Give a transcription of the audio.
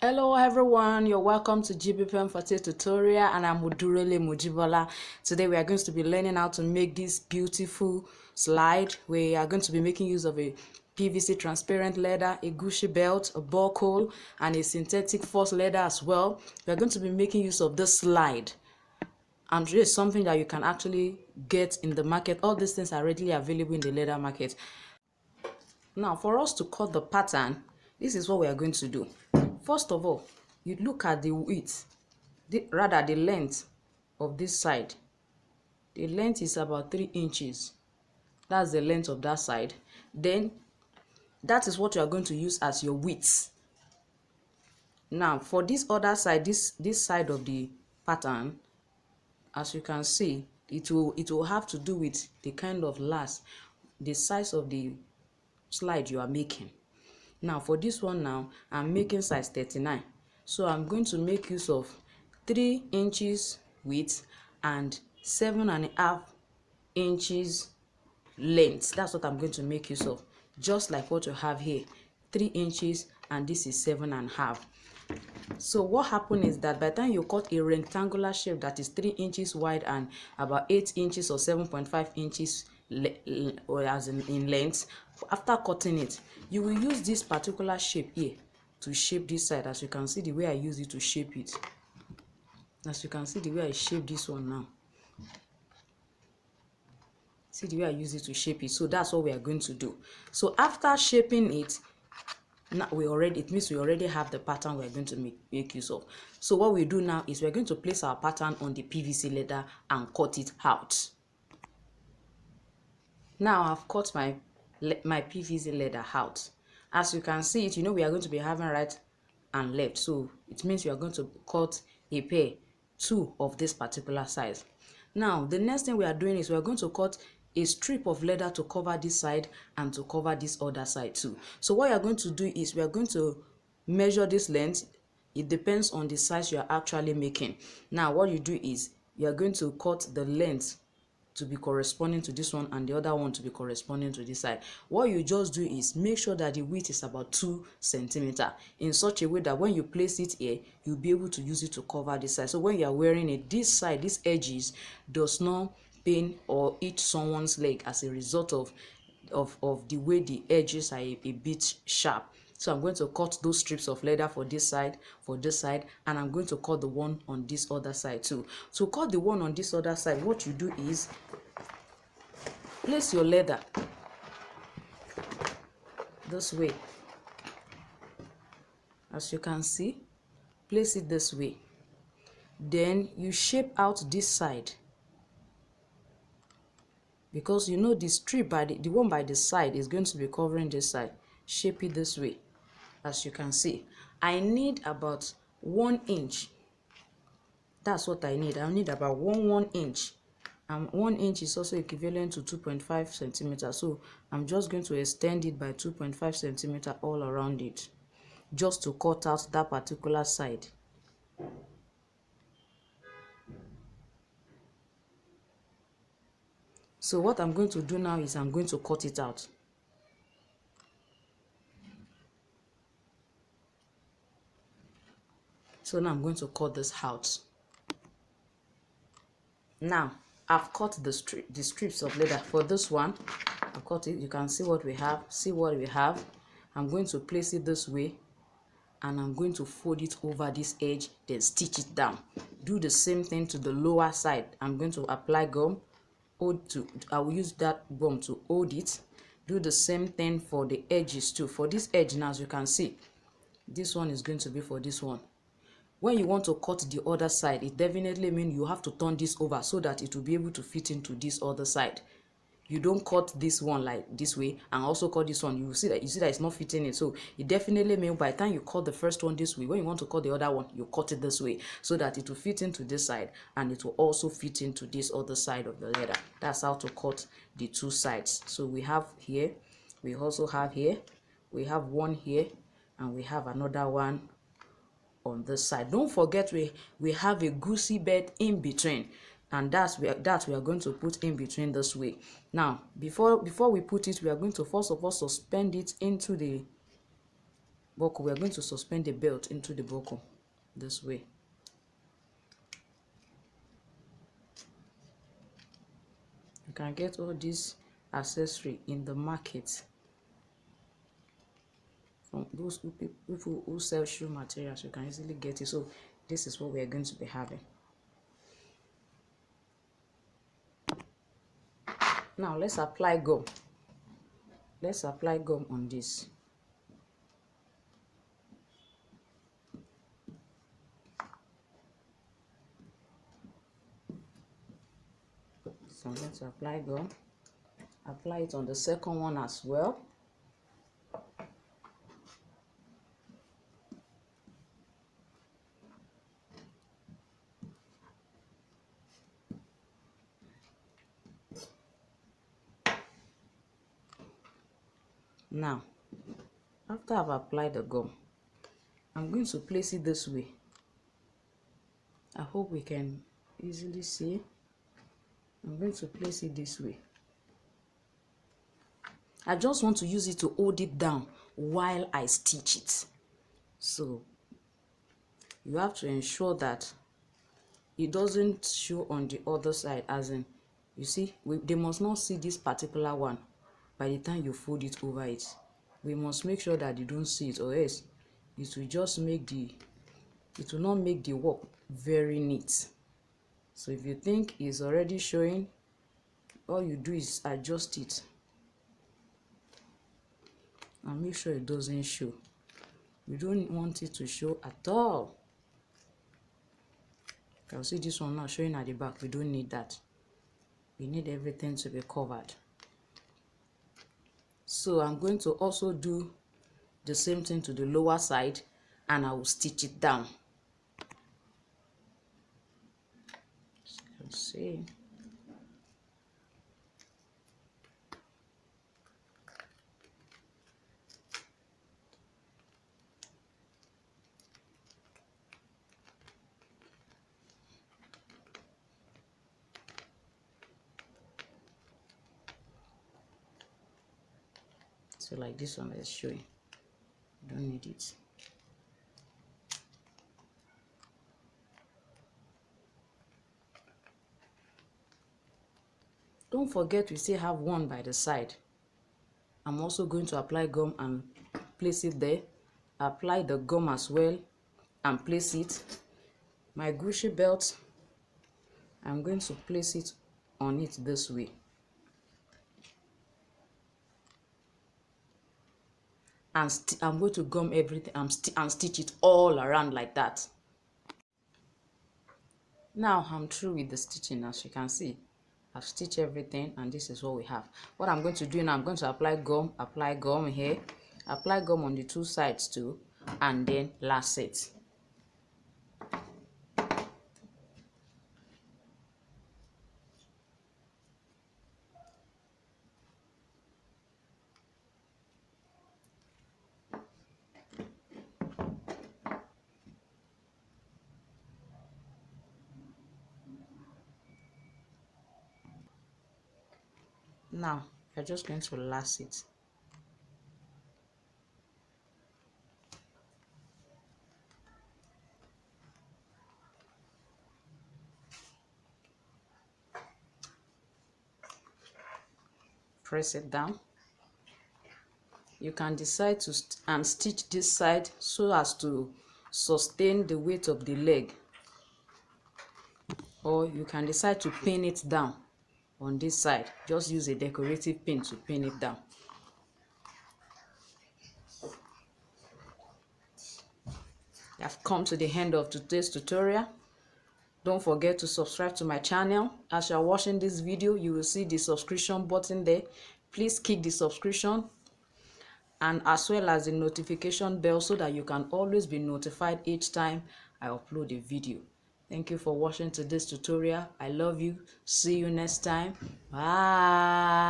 Hello everyone, you're welcome to Jibbyfem Forte tutorial, and I'm Odurole Mojibola. Today we are going to be learning how to make this beautiful slide. We are going to be making use of a PVC transparent leather, a Gucci belt, a buckle, and a synthetic false leather as well. We are going to be making use of this slide, and it is something that you can actually get in the market. All these things are readily available in the leather market. Now, for us to cut the pattern, this is what we are going to do. First of all, you look at the width, the length of this side. The length is about 3 inches. That's the length of that side. Then, that is what you are going to use as your width. Now, for this other side, this side of the pattern, as you can see, it will have to do with the kind of last, the size of the slide you are making. Now for this one, now I'm making size 39, so I'm going to make use of 3 inches width and 7.5 inches length. That's what I'm going to make use of, just like what you have here, 3 inches, and this is 7.5. So what happened is that by the time you cut a rectangular shape that is 3 inches wide and about 8 inches or 7.5 inches or as in length, after cutting it, you will use this particular shape here to shape this side. As you can see the way I use it to shape it. As you can see the way I shape this one now. See the way I use it to shape it. So that's what we are going to do. So after shaping it, now it means we already have the pattern we're going to make use of. So what we do now is we're going to place our pattern on the PVC leather and cut it out. Now I've cut my PVC leather out. As you can see it, we are going to be having right and left, so it means we are going to cut a pair, 2 of this particular size. Now the next thing we are doing is we are going to cut a strip of leather to cover this side and to cover this other side too. So what you are going to do is we are going to measure this length. It depends on the size you are actually making. Now what you do is you are going to cut the length to be corresponding to this one and the other one to be corresponding to this side. What you just do is make sure that the width is about 2 centimeters in such a way that when you place it here, you'll be able to use it to cover this side. So when you are wearing it, this side, these edges does not pain or eat someone's leg as a result of the way the edges are a bit sharp. So I'm going to cut those strips of leather for this side, and I'm going to cut the one on this other side too. To cut the one on this other side, what you do is place your leather this way. As you can see, place it this way. Then you shape out this side, because the strip by the one by the side is going to be covering this side. Shape it this way. As you can see, I need about 1 inch. That's what I need. I need about 1 inch, and 1 inch is also equivalent to 2.5 centimeters. So I'm just going to extend it by 2.5 centimeters all around it, just to cut out that particular side. So what I'm going to do now is I'm going to cut it out. So now I'm going to cut this out. Now I've cut the strips of leather for this one. I've cut it. You can see what we have. I'm going to place it this way, and I'm going to fold it over this edge, then stitch it down. Do the same thing to the lower side. I'm going to apply gum. I will use that gum to hold it. Do the same thing for the edges too. For this edge now, as you can see, this one is going to be for this one. When you want to cut the other side, it definitely means you have to turn this over so that it will be able to fit into this other side. You don't cut this one like this way and also cut this one. You see that it's not fitting it. So it definitely means by the time you cut the first one this way, when you want to cut the other one, you cut it this way so that it will fit into this side and it will also fit into this other side of the leather. That's how to cut the 2 sides. So we have here, we also have here, we have one here, and we have another one on this side. Don't forget we have a Gucci belt in between, and that we are going to put in between this way. Now before we put it, we are going to first of all suspend it into the buckle, we are going to suspend the belt into the buckle this way. You can get all this accessory in the market from those people who sell shoe materials. You can easily get it. So this is what we are going to be having. Now let's apply gum. Let's apply gum on this. So I'm going to apply gum. Apply it on the second one as well. Now, after I've applied the gum, I'm going to place it this way. I hope we can easily see. I'm going to place it this way. I just want to use it to hold it down while I stitch it. So you have to ensure that it doesn't show on the other side, as in, you see, they must not see this particular one by the time you fold it over it. We must make sure that they don't see it, or else it will just make it will not make the work very neat. So if you think it's already showing, all you do is adjust it and make sure it doesn't show. We don't want it to show at all. You can see this one now showing at the back. We don't need that. We need everything to be covered. So I'm going to also do the same thing to the lower side, and I will stitch it down. Let's see. So like this one is showing. Don't need it. Don't forget we still have one by the side. I'm also going to apply gum and place it there. Apply the gum as well and place it. My Gucci belt, I'm going to place it on it this way. And I'm going to gum everything and stitch it all around like that. Now I'm through with the stitching. As you can see, I've stitched everything, and this is what we have. What I'm going to do now, I'm going to apply gum here, apply gum on the two sides too, and then lace it. Now you're just going to lace it. Press it down. You can decide to stitch this side so as to sustain the weight of the leg, or you can decide to pin it down on this side. Just use a decorative pin to pin it down. I've come to the end of today's tutorial. Don't forget to subscribe to my channel. As you are watching this video, you will see the subscription button there. Please click the subscription, and as well as the notification bell, so that you can always be notified each time I upload a video. Thank you for watching today's tutorial. I love you. See you next time. Bye.